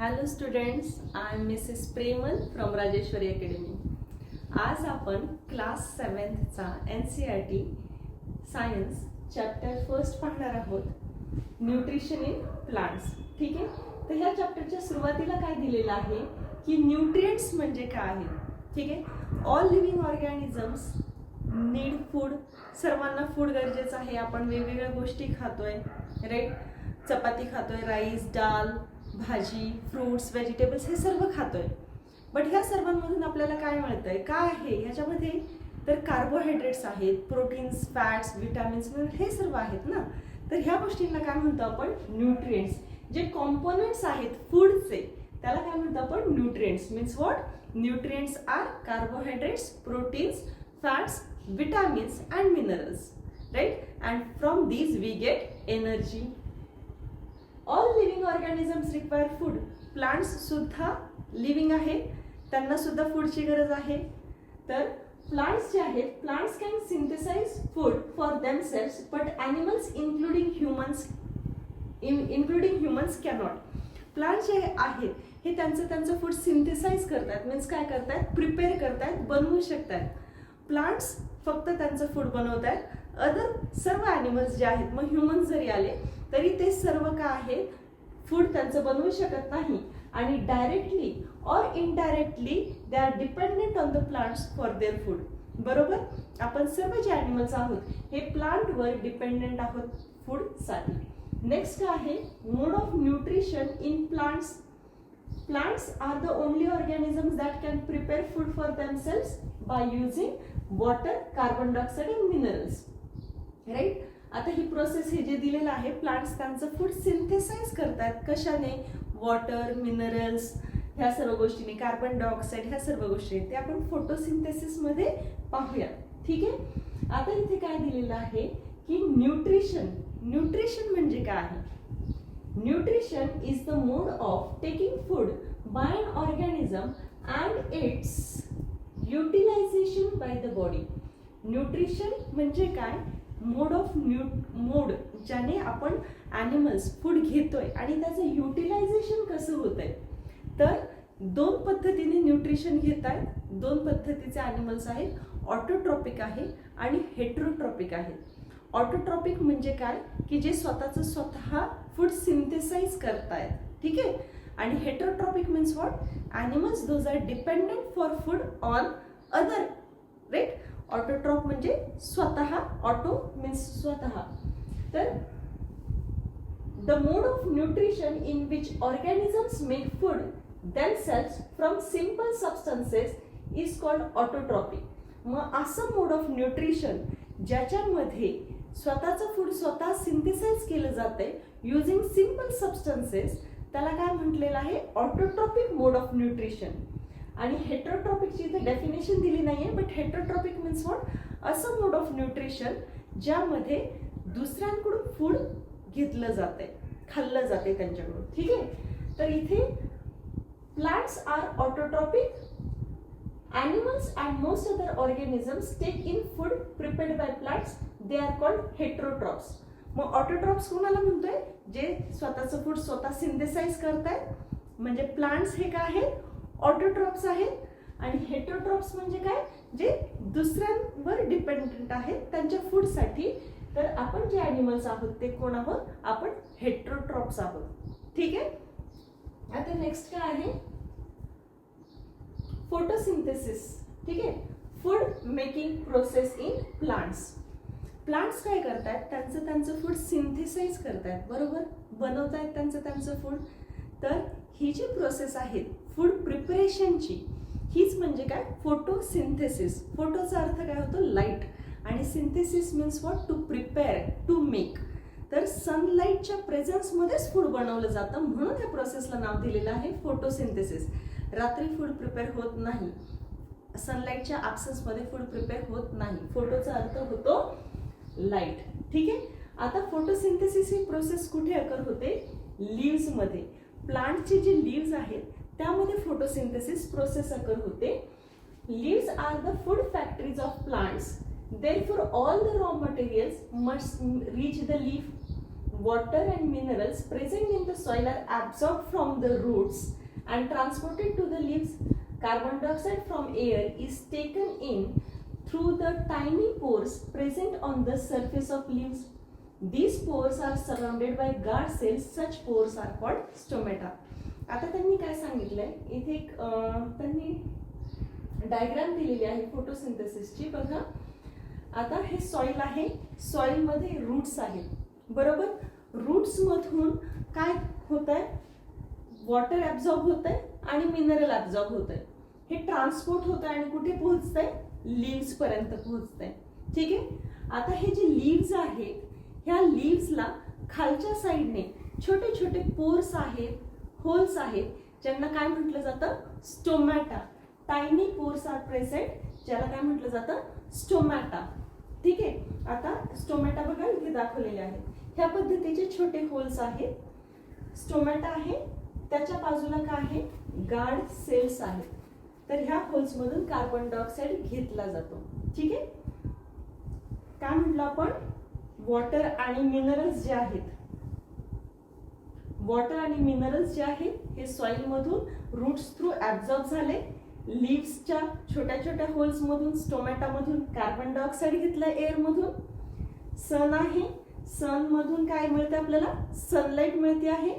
Hello students, I am Mrs Premal from Rajeshwari academy. आज आपण class 7चा NCERT सायन्स चॅप्टर फर्स्ट पाहणार आहोत, न्यूट्रिशन इन प्लांट्स. ठीक आहे, तर ह्या चॅप्टरच्या सुरुवातीला काय दिलेलं आहे की न्यूट्रिएंट्स म्हणजे काय आहे. ठीक आहे, all living organisms need food. सर्वांना फूड गरजेचं आहे. आपण वेगवेगळ्या गोष्टी खातोय, राईट. चपाती खातोय, राईस, डाल, भाजी, फ्रूट्स, व्हेजिटेबल्स हे सर्व खातोय. बट ह्या सर्वांमधून आपल्याला काय मिळतंय, काय आहे ह्याच्यामध्ये? तर कार्बोहायड्रेट्स आहेत, प्रोटीन्स, फॅट्स, विटामिन्स हे सर्व आहेत ना. तर ह्या गोष्टींना काय म्हणतो आपण? न्यूट्रिएंट्स. जे कॉम्पोनंट्स आहेत फूडचे त्याला काय म्हणतो आपण? Nutrients. Means what? Nutrients are carbohydrates, proteins, fats, vitamins and minerals, right? And from these we get energy. All living organisms require food. Plants सुद्धा लिव्हिंग आहेत, त्यांना सुद्धा फूडची गरज आहे. तर प्लांट्स जे आहेत, plants can synthesize food for themselves, but animals including humans cannot. Plants जे आहेत हे त्यांचं फूड सिंथेसाइज करतात. मीन्स काय करतात? प्रिपेअर करतात, बनवू शकतात. प्लांट्स फक्त त्यांचं फूड बनवत आहेत. अदर सर्व ॲनिमल्स जे आहेत, मग ह्युमन्स जरी आले तरी ते सर्व काय आहेत? फूड त्यांचं बनवू शकत नाही. आणि directly or indirectly they are dependent on the plants for their food. बरोबर, आपण सर्व जे ॲनिमल्स आहोत हे प्लांटवर डिपेंडेंट आहोत फूडसाठी. नेक्स्ट काय आहे? Mode of nutrition in plants. Plants are the only organisms that can prepare food for themselves by using water, carbon dioxide and minerals. Right? आता ही प्रोसेस हे जे दिलेलं आहे, प्लांट्स त्यांचं फूड सिंथेसाइज करतात. कशाने? वॉटर, मिनरल्स, ह्या सर्व गोष्टींनी, कार्बन डायऑक्साईड, ह्या सर्व गोष्टी ते आपण फोटोसिंथेसिस मध्ये पाहूया. ठीक आहे, आता इथे काय दिलेलं आहे की न्यूट्रिशन म्हणजे काय आहे? Nutrition is the mode of taking food by an organism and its utilization by the body. Nutrition म्हणजे काय? मोड ज्याने आपण ॲनिमल्स फूड घेतोय आणि त्याचं युटिलायझेशन कसं होतंय. तर दोन पद्धतीने न्यूट्रिशन घेत आहेत. दोन पद्धतीचे ॲनिमल्स आहेत, ऑटोट्रॉपिक आहे आणि हेटेरोट्रॉपिक आहे. ऑटोट्रॉपिक म्हणजे काय? की जे स्वतः फूड सिंथेसाइज करतायत. ठीक आहे, आणि heterotrophic means what? Animals those are dependent for food on other, right. Autotroph म्हणजे स्वतः, ऑटो मीन्स स्वतः. तर the mode of nutrition in which organisms make food themselves from simple substances is called autotrophic. मग असं मोड of nutrition ज्याच्यामध्ये स्वतःचं food स्वतः synthesise केलं जातंय युजिंग सिम्पल सबस्टन्सेस, त्याला काय म्हटलेलं आहे? Autotrophic mode of nutrition. आणि हेटेरोट्रॉपिकची इथे डेफिनेशन दिली नाहीये, बट हेटेरोट्रॉपिक मीन्स व्हॉट? असं मोड ऑफ न्यूट्रिशन ज्यामध्ये दुसऱ्यांकडून फूड घेतलं जातंय, खाल्लं जाते त्यांच्याकडून. ठीक आहे, तर इथे plants are autotrophic. Animals and most other organisms take in food prepared by plants. They are called heterotrophs. मग ऑटोट्रॉप्स कोणाला म्हणतोय? जे स्वतःचं फूड स्वतः सिंथेसाइज करतायत, म्हणजे प्लांट्स हे काय आहेत? ऑटोट्रॉप्स आहेत. आणि हेटेरोट्रॉप्स म्हणजे काय? जे दुसऱ्यांवर डिपेंडेंट आहेत त्यांच्या फूडसाठी. तर आपण जे ॲनिमल्स आहोत ते कोण आहोत? आपण हेटेरोट्रॉप्स आहोत. ठीक आहे, आता नेक्स्ट काय आहे? फोटोसिंथेसिस. ठीक आहे, food making process in plants. Plants काय करतात? त्यांचं फूड सिंथेसाइज करतात. बरोबर, बनवतायत त्यांचं फूड. तर ही जी प्रोसेस आहे फूड प्रिपरेशनची, हीच म्हणजे काय? फोटोसिंथेसिस. फोटोचा अर्थ काय होतो? लाईट. आणि synthesis means what? To prepare, to make. तर सनलाईटच्या प्रेझन्समध्येच फूड बनवलं जातं, म्हणून या प्रोसेसला नाव दिलेलं आहे फोटोसिंथेसिस. रात्री फूड प्रिपेअर होत नाही, सनलाईटच्या ॲब्सन्समध्ये फूड प्रिपेअर होत नाही. फोटोचा अर्थ होतो लाईट. ठीक आहे, आता फोटोसिंथेसिस ही प्रोसेस कुठे अकर होते? लीव्समध्ये. प्लांटचे जे लीव्स आहेत त्यामध्ये फोटोसिंथेसिस प्रोसेस अकर होते. Leaves are the food factories of plants. Therefore all the raw materials must reach the leaf. water and minerals present in the soil are absorbed from the roots and transported to the leaves. Carbon dioxide from air is taken in through the tiny pores present on the surface of leaves. These pores are surrounded by guard cells. Such pores are called stomata. आता त्यांनी काय सांगितलंय इथे एक त्यांनी diagram दिलेली आहे फोटोसिंथेसिसची. बघा आता हे सॉइल आहे, सॉइल मध्ये रूट्स आहेत, बरोबर. रूट्स मधून काय होत आहे, वॉटर ऍब्झॉर्ब होत आहे आणि मिनरल ऍब्झॉर्ब होत आहे. हे ट्रान्सपोर्ट होत आहे आणि कुठे पोहोचतंय, लीव्स पर्यंत पोहोचतंय. ठीक आहे. आता हे जे लीव्स आहेत, ह्या लीव्सला खालच्या साईडने छोटे छोटे पोर्स आहेत, होल्स आहेत, ज्यांना काय म्हटलं जातं, stomata. Tiny pores are present, ज्याला काय म्हटलं जातं, स्टोमॅटा. ठीक आहे. आता स्टोमॅटा बघा इथे दाखवलेले आहेत. ह्या पद्धतीचे छोटे होल्स आहेत, स्टोमॅटा आहे. त्याच्या बाजूला काय आहे, गार्ड सेल्स आहेत. तर ह्या होल्स मधून कार्बन डायऑक्साईड घेतला जातो. ठीक आहे. काय म्हटलं आपण, वॉटर आणि मिनरल्स जे आहेत, वॉटर आणि मिनरल्स जे आहेत हे सॉइल मधून रूट्स थ्रू ऍब्झॉर्ब झाले. लीव्सच्या छोट्या छोट्या होल्स मधून, स्टोमॅटा मधून कार्बन डायऑक्साईड घेतला एअर मधून. सन आहे, सन मधून काय मिळते आपल्याला, सनलाइट मिळते आहे.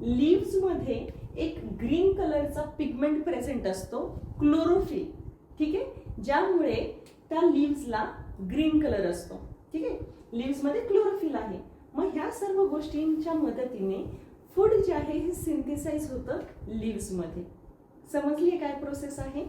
लीव्स मध्ये एक ग्रीन कलरचा पिगमेंट प्रेझेंट असतो, क्लोरोफिल. ठीक आहे. ज्यामुळे त्या लीव्सला ग्रीन कलर असतो. ठीक आहे. लीव्स मध्ये क्लोरोफिल आहे. मग ह्या सर्व गोष्टींच्या मदतीने फूड जे आहे हे सिंथेसाइज होतं लीव्स मध्ये. समजली काय प्रोसेस आहे.